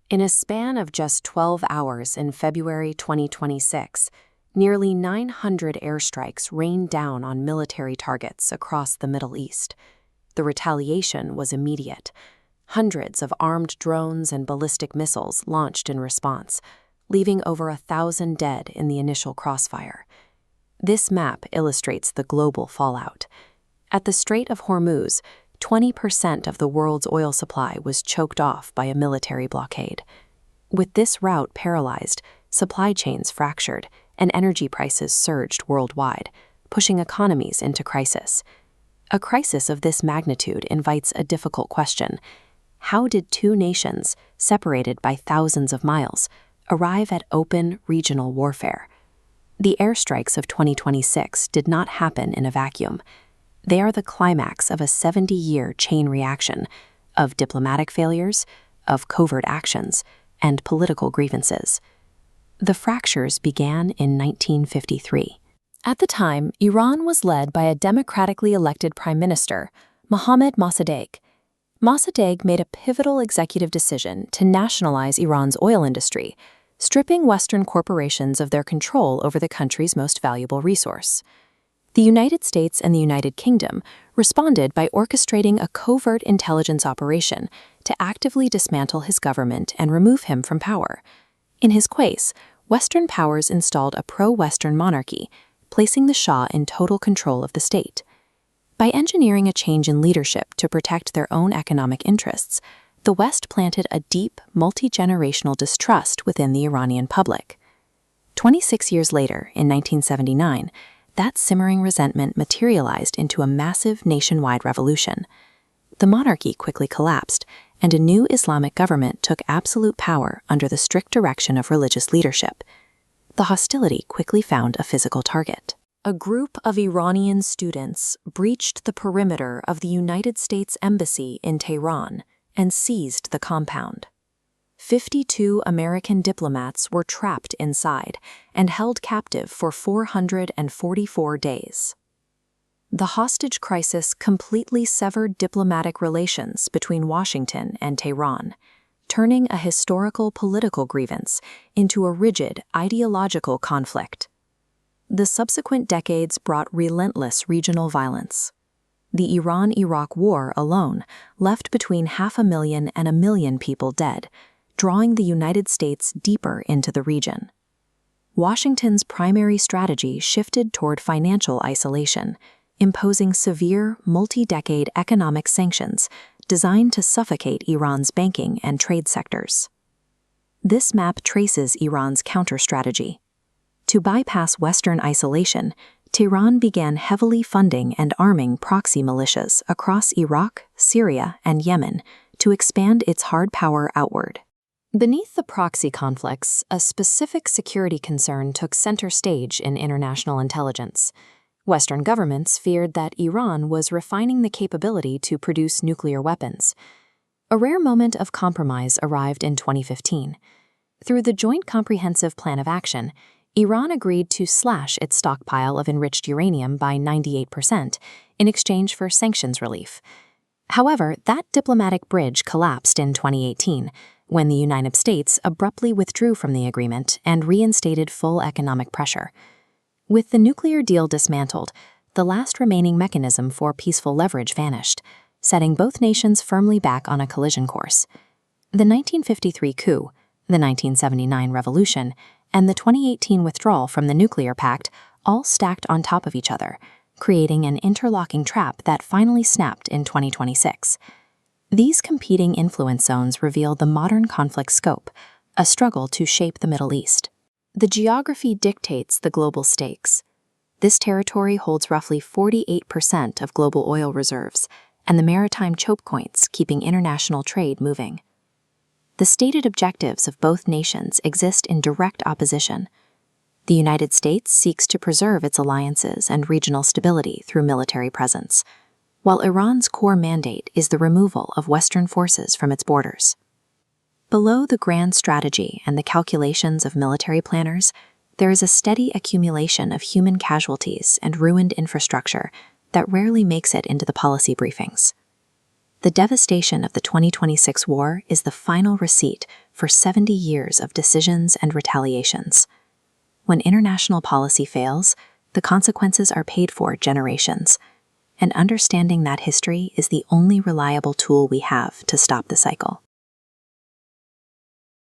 In a span of just 12 hours in February 2026, nearly 900 airstrikes rained down on military targets across the Middle East. The retaliation was immediate. Hundreds of armed drones and ballistic missiles launched in response, leaving over 1,000 dead in the initial crossfire. This map illustrates the global fallout. At the Strait of Hormuz, 20% of the world's oil supply was choked off by a military blockade. With this route paralyzed, supply chains fractured, and energy prices surged worldwide, pushing economies into crisis. A crisis of this magnitude invites a difficult question. How did two nations, separated by thousands of miles, arrive at open regional warfare? The airstrikes of 2026 did not happen in a vacuum. They are the climax of a 70-year chain reaction of diplomatic failures, of covert actions, and political grievances. The fractures began in 1953. At the time, Iran was led by a democratically elected prime minister, Mohammad Mossadegh. Mossadegh made a pivotal executive decision to nationalize Iran's oil industry, stripping Western corporations of their control over the country's most valuable resource. The United States and the United Kingdom responded by orchestrating a covert intelligence operation to actively dismantle his government and remove him from power. In his place, Western powers installed a pro-Western monarchy, placing the Shah in total control of the state. By engineering a change in leadership to protect their own economic interests, the West planted a deep, multi-generational distrust within the Iranian public. 26 years later, in 1979, that simmering resentment materialized into a massive nationwide revolution. The monarchy quickly collapsed, and a new Islamic government took absolute power under the strict direction of religious leadership. The hostility quickly found a physical target. A group of Iranian students breached the perimeter of the United States Embassy in Tehran and seized the compound. 52 American diplomats were trapped inside and held captive for 444 days. The hostage crisis completely severed diplomatic relations between Washington and Tehran, turning a historical political grievance into a rigid ideological conflict. The subsequent decades brought relentless regional violence. The Iran-Iraq War alone left between 500,000 and 1 million people dead, drawing the United States deeper into the region. Washington's primary strategy shifted toward financial isolation, imposing severe, multi-decade economic sanctions designed to suffocate Iran's banking and trade sectors. This map traces Iran's counter-strategy. To bypass Western isolation, Tehran began heavily funding and arming proxy militias across Iraq, Syria, and Yemen to expand its hard power outward. Beneath the proxy conflicts, a specific security concern took center stage in international intelligence. Western governments feared that Iran was refining the capability to produce nuclear weapons. A rare moment of compromise arrived in 2015. Through the Joint Comprehensive Plan of Action, Iran agreed to slash its stockpile of enriched uranium by 98% in exchange for sanctions relief. However, that diplomatic bridge collapsed in 2018, when the United States abruptly withdrew from the agreement and reinstated full economic pressure. With the nuclear deal dismantled, the last remaining mechanism for peaceful leverage vanished, setting both nations firmly back on a collision course. The 1953 coup, the 1979 revolution, and the 2018 withdrawal from the nuclear pact all stacked on top of each other, creating an interlocking trap that finally snapped in 2026. These competing influence zones reveal the modern conflict scope, a struggle to shape the Middle East. The geography dictates the global stakes. This territory holds roughly 48% of global oil reserves, and the maritime choke points keeping international trade moving. The stated objectives of both nations exist in direct opposition. The United States seeks to preserve its alliances and regional stability through military presence, while Iran's core mandate is the removal of Western forces from its borders. Below the grand strategy and the calculations of military planners, there is a steady accumulation of human casualties and ruined infrastructure that rarely makes it into the policy briefings. The devastation of the 2026 war is the final receipt for 70 years of decisions and retaliations. When international policy fails, the consequences are paid for generations, and understanding that history is the only reliable tool we have to stop the cycle.